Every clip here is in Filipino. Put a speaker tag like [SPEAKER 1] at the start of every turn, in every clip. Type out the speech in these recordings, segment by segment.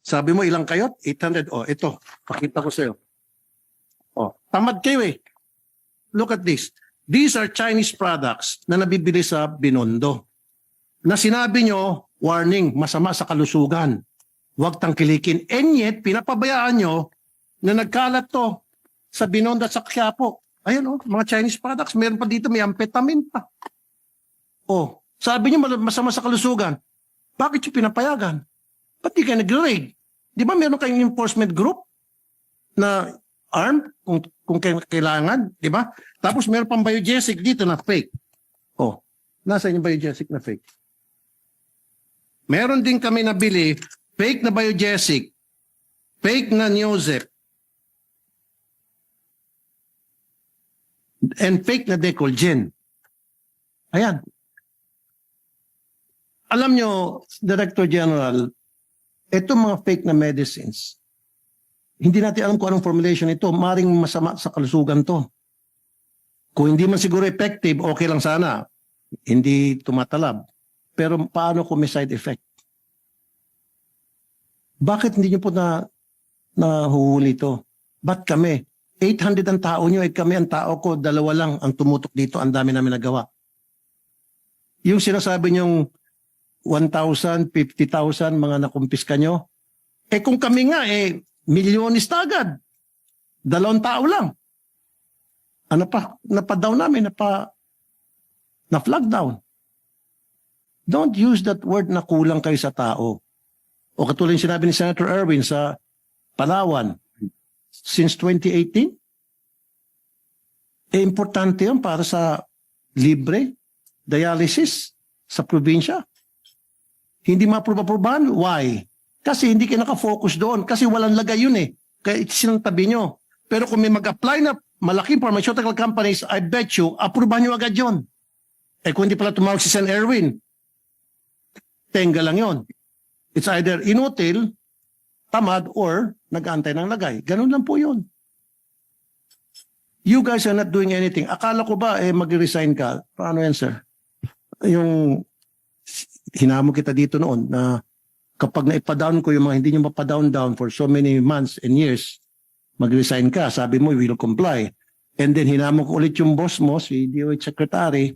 [SPEAKER 1] Sabi mo ilang kayo? 800. Oh, ito. Pakita ko sa'yo. Oh, tamad kayo eh. Look at this. These are Chinese products na nabibili sa Binondo. Na sinabi nyo, warning, masama sa kalusugan. Huwag tangkilikin. And yet, pinapabayaan nyo na nagkalat to sa Binondo at sa Quiapo. Ayun oh, mga Chinese products. Meron pa dito, may amphetamine pa. Oh, sabi nyo masama sa kalusugan. Bakit yung pinapayagan? Ba't di kayo nag-raid? Di ba meron kayong enforcement group na armed kung kailangan, di ba? Tapos meron pang biogesic dito na fake. Oh, nasa yung biogesic na fake? Meron din kami nabili fake na biogesic, fake na Neozep, and fake na Decolgen. Ayan. Alam nyo, Director General, itong mga fake na medicines, hindi natin alam kung anong formulation ito. Maring masama sa kalusugan to. Kung hindi man siguro effective, okay lang sana. Hindi tumatalab. Pero paano kung may side effect? Bakit hindi nyo po nahuhuli ito? Ba't kami? 800 ang tao nyo, kami ang tao ko, 2 lang ang tumutok dito, ang dami namin nagawa. Yung sinasabi nyong 1,000, 50,000 mga nakumpiska nyo, kung kami nga, milyonis na agad. 2 tao lang. Ano pa? Napa-down namin, na-flag down. Don't use that word na kulang kayo sa tao. O katulad yung sinabi ni Senator Erwin sa Palawan, since 2018, importante yun para sa libre dialysis sa probinsya. Hindi ma-aprobahan. Why? Kasi hindi kayo nakafocus doon. Kasi walang lagay yun eh. Kaya sinantabi nyo. Pero kung may mag-apply na malaking pharmaceutical companies, I bet you, aprobahan nyo agad yun. Kung hindi pala tumawag si Sen. Erwin, tenga lang yun. It's either inutil, tamad, or nag-aantay ng lagay. Ganun lang po yun. You guys are not doing anything. Akala ko ba mag-resign ka? Paano yan, sir? Yung hinamo kita dito noon na kapag naipadown ko yung mga hindi nyo mapadown for so many months and years, mag-resign ka. Sabi mo, we will comply. And then hinamo ko ulit yung boss mo, si DOH Secretary,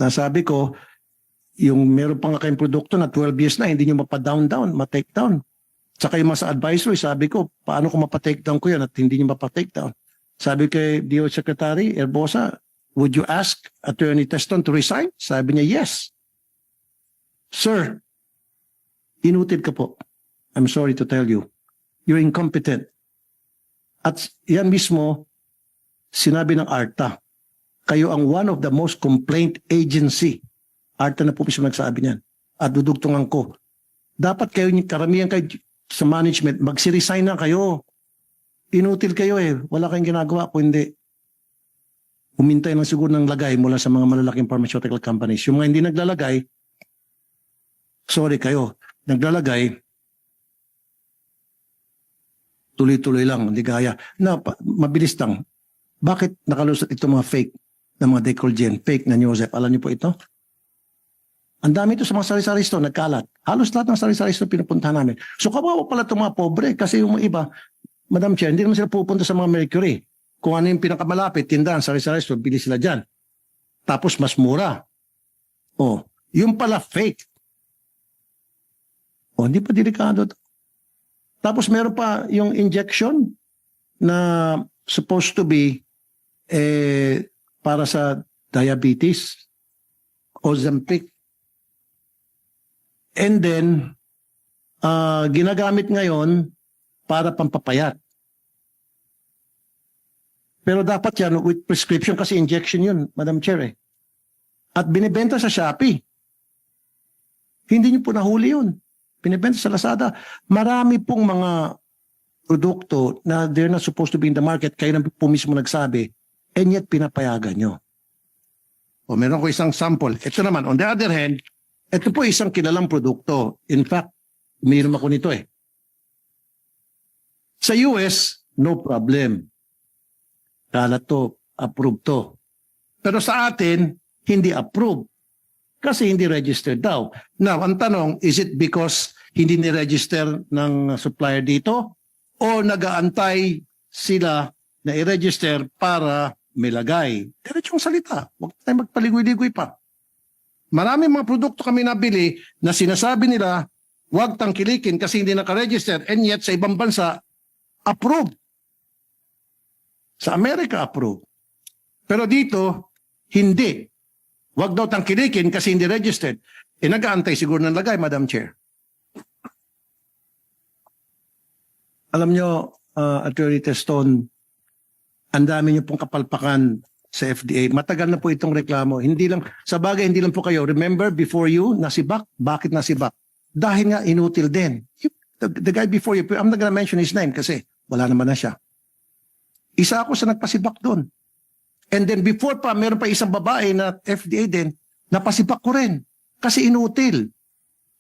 [SPEAKER 1] na sabi ko, yung meron pa nga kayong produkto na 12 years na, hindi nyo mapadown, ma-take down. Tsaka yung mga sa advisory, sabi ko, paano ko mapatake down ko yan at hindi nyo mapatake down? Sabi kay DOH Secretary, Erbosa, would you ask Attorney Teston to resign? Sabi niya, yes. Sir, inutil ka po. I'm sorry to tell you. You're incompetent. At yan mismo, sinabi ng ARTA, kayo ang one of the most complaint agency. ARTA na po mismo nagsabi niyan. At dudugtungan ko. Dapat kayo, karamihan kayo sa management, magsiresign na kayo. Inutil kayo Wala kayong ginagawa kung hindi. Humintay lang siguro ng lagay mula sa mga malalaking pharmaceutical companies. Yung mga hindi naglalagay, sorry kayo, naglalagay, tuloy-tuloy lang, hindi gaya. Mabilis lang. Bakit nakalusot ito mga fake na mga Decolgen, fake na Neozep? Alam niyo po ito? Ang dami ito sa mga sari-sari store, nagkalat. Halos lahat ng sari-sari store pinupuntahan namin. So kawawa pala itong mga pobre kasi yung mga iba, Madam Chair, hindi naman sila pupunta sa mga Mercury. Kung ano yung pinakamalapit, tindahan, sari-sari store, bili sila dyan. Tapos mas mura. Yung pala fake. Hindi pa delikado. Tapos meron pa yung injection na supposed to be para sa diabetes, Ozempic. And then, ginagamit ngayon para pampapayat. Pero dapat yan with prescription kasi injection yun, Madam Chair At binibenta sa Shopee. Hindi niyo po nahuli yun. Binibenta sa Lazada. Marami pong mga produkto na they're not supposed to be in the market. Kayo na po mismo nagsabi. And yet pinapayagan nyo. Meron ko isang sample. Ito naman, on the other hand, ito po isang kilalang produkto. In fact, umiinom ako nito Sa US, no problem. Kalat to, approved to. Pero sa atin, hindi approved. Kasi hindi registered daw. Now, ang tanong, is it because hindi ni-register ng supplier dito o nag-aantay sila na i-register para milagay. Diretsong salita. Huwag tayo magpaligoy-ligoy pa. Maraming mga produkto kami nabili na sinasabi nila huwag tangkilikin kasi hindi naka-register and yet sa ibang bansa, approved. Sa Amerika, approved. Pero dito, hindi. Huwag daw tangkilikin kasi hindi registered. Nag-aantay siguro ng lagay, Madam Chair. Alam nyo, Attorney Teston, ang dami nyo pong kapalpakan sa FDA. Matagal na po itong reklamo. Hindi lang, sa bagay, hindi lang po kayo. Remember, before you, nasibak. Bakit nasibak? Dahil nga, inutil din. The guy before you, I'm not gonna mention his name kasi wala naman na siya. Isa ako sa nagpasibak doon. And then before pa, meron pa isang babae na FDA din, napasibak ko rin. Kasi inutil.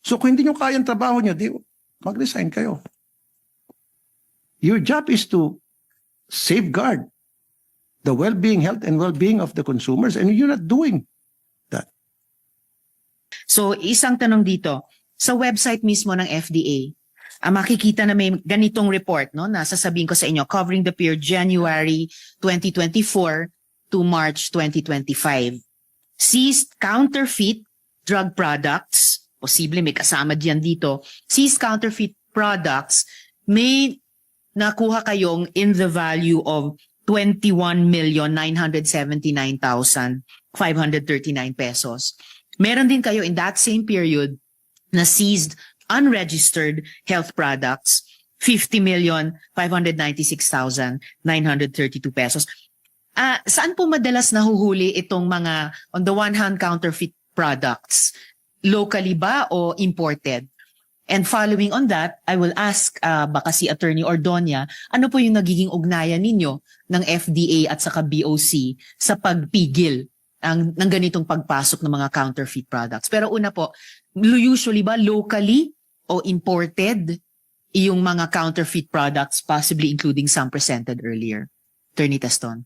[SPEAKER 1] So kung hindi nyo kayang trabaho nyo, di, mag-resign kayo. Your job is to safeguard the well-being, health, and well-being of the consumers, and you're not doing that.
[SPEAKER 2] So isang tanong dito, sa website mismo ng FDA, makikita na may ganitong report, no, na sasabihin ko sa inyo, covering the period January 2024 to March 2025. Seized counterfeit drug products, posible may kasama diyan dito, seized counterfeit products, may nakuha kayong in the value of 21,979,539 pesos. Meron din kayo in that same period na seized unregistered health products, 50,596,932 pesos. Saan po madalas nahuhuli itong mga, on the one hand, counterfeit products? Locally ba o imported? And following on that, I will ask baka si Attorney Ordonia, ano po yung nagiging ugnayan ninyo ng FDA at saka BOC sa pagpigil ng ganitong pagpasok ng mga counterfeit products? Pero una po, usually ba locally o imported yung mga counterfeit products, possibly including some presented earlier? Attorney Teston.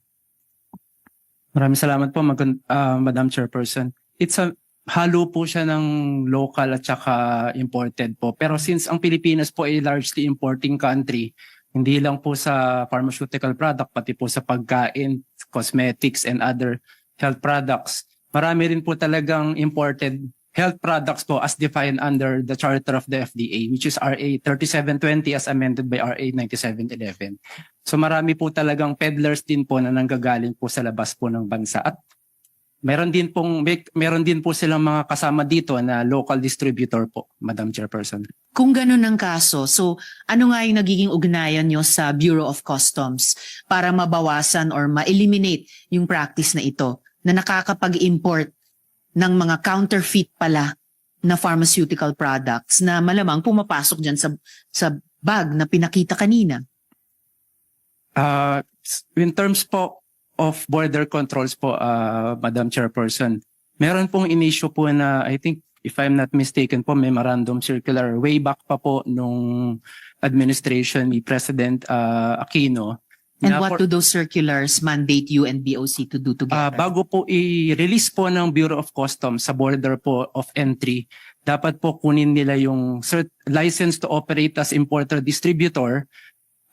[SPEAKER 3] Maraming salamat po, Madam Chairperson. Halo po siya ng local at saka imported po. Pero since ang Pilipinas po ay largely importing country, hindi lang po sa pharmaceutical product, pati po sa pagkain, cosmetics, and other health products, marami rin po talagang imported health products po as defined under the charter of the FDA, which is RA 3720 as amended by RA 9711. So marami po talagang peddlers din po na nanggagaling po sa labas po ng bansa. At meron din po silang mga kasama dito na local distributor po, Madam Chairperson.
[SPEAKER 2] Kung ganun ang kaso, so ano nga yung nagiging ugnayan nyo sa Bureau of Customs para mabawasan or ma-eliminate yung practice na ito na nakakapag-import ng mga counterfeit pala na pharmaceutical products na malamang pumapasok dyan sa bag na pinakita kanina?
[SPEAKER 3] In terms po of border controls po, Madam Chairperson, meron pong in-issue po na, I think, if I'm not mistaken po, memorandum circular way back pa po nung administration ni President Aquino.
[SPEAKER 2] And what do those circulars mandate you and BOC to do together?
[SPEAKER 3] Bago po i-release po ng Bureau of Customs sa border po of entry, dapat po kunin nila yung license to operate as importer-distributor.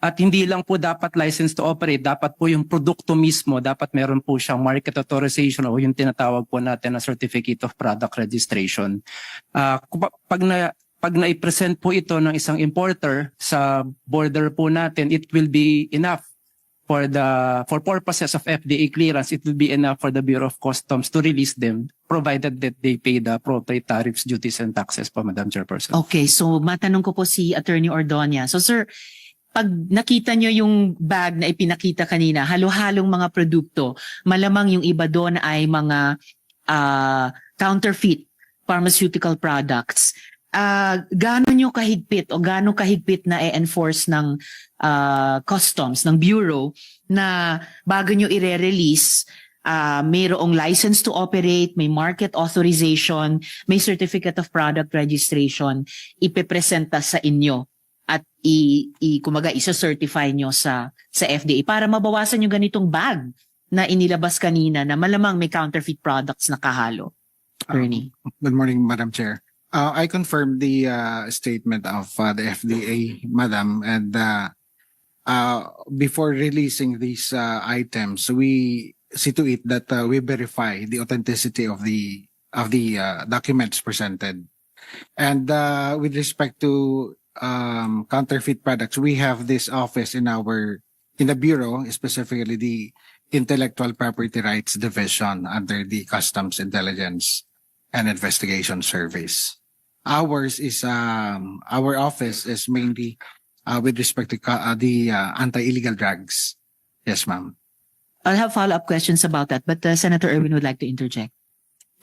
[SPEAKER 3] At hindi lang po dapat license to operate, dapat po yung produkto mismo, dapat meron po siyang market authorization o yung tinatawag po natin na Certificate of Product Registration. Pag na-present po ito ng isang importer sa border po natin, it will be enough for purposes of FDA clearance. It will be enough for the Bureau of Customs to release them, provided that they pay the appropriate tariffs, duties, and taxes po, Madam Chairperson.
[SPEAKER 2] Okay, so matanong ko po si Attorney Ordonia. So sir, pag nakita nyo yung bag na ipinakita kanina, halo-halong mga produkto, malamang yung iba doon ay mga counterfeit pharmaceutical products. Gaano nyo kahigpit o gaano kahigpit na i-enforce ng customs, ng bureau, na bago nyo i-release, mayroong license to operate, may market authorization, may certificate of product registration, ipepresenta sa inyo at kumaga isa-certify nyo sa FDA para mabawasan yung ganitong bag na inilabas kanina na malamang may counterfeit products na kahalo. Attorney.
[SPEAKER 4] Good morning, Madam Chair. I confirm the statement of the FDA, Madam, and before releasing these items, we see to it that we verify the authenticity of the documents presented. And with respect to counterfeit products, we have this office in the bureau, specifically the Intellectual Property Rights Division under the Customs Intelligence and Investigation Service. Our office is mainly with respect to the anti-illegal drugs. Yes, ma'am.
[SPEAKER 2] I'll have follow-up questions about that, but Senator Erwin would like to interject.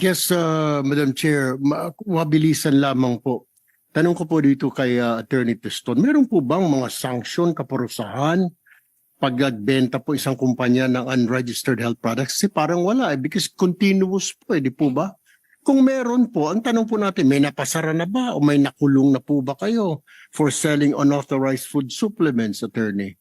[SPEAKER 1] Yes, Madam Chair, mabilisan lamang po. Tanong ko po dito kay Attorney Teston, meron po bang mga sanction, kaparusahan, pag-benta po isang kumpanya ng unregistered health products? Kasi parang wala because continuous po di po ba? Kung meron po, ang tanong po natin, may napasara na ba o may nakulong na po ba kayo for selling unauthorized food supplements, Attorney?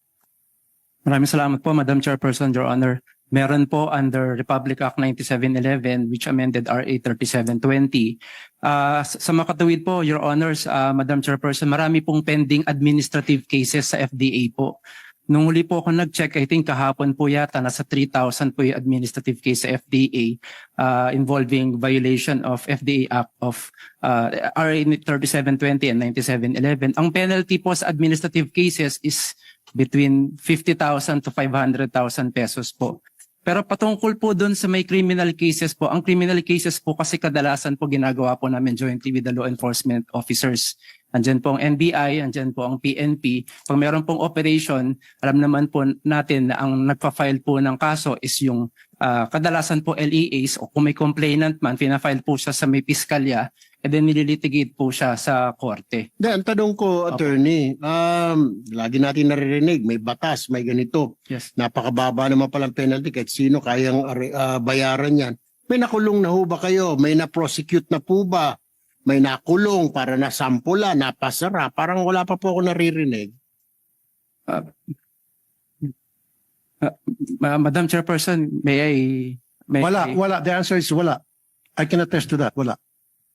[SPEAKER 3] Maraming salamat po, Madam Chairperson, Your Honor. Meron po under Republic Act 9711 which amended RA 3720. Sa makatuwid po, Your Honors, Madam Chairperson, marami pong pending administrative cases sa FDA po. Nung huli po ako nag-check, I think kahapon po yata, nasa 3,000 po yung administrative case sa FDA involving violation of FDA Act of RA 3720 and 9711. Ang penalty po sa administrative cases is between 50,000 to 500,000 pesos po. Pero patungkol po doon sa may criminal cases po, ang criminal cases po kasi kadalasan po ginagawa po namin jointly with the law enforcement officers. Andyan po ang NBI, andyan po ang PNP. Pag meron pong operation, alam naman po natin na ang nagpa-file po ng kaso is yung kadalasan po LEAs o kung may complainant man, pina-file po siya sa may piskalya and then nililitigate po siya sa korte.
[SPEAKER 1] Ang tanong ko, Attorney, lagi natin naririnig, may batas, may ganito.
[SPEAKER 3] Yes.
[SPEAKER 1] Napakababa naman palang penalty kahit sino kayang bayaran yan. May nakulong na ho ba kayo? May na-prosecute na po ba? May nakulong para nasampula, napasara? Parang wala pa po ako naririnig.
[SPEAKER 3] Madam Chairperson, may
[SPEAKER 1] Wala. The answer is wala. I can attest to that. Wala.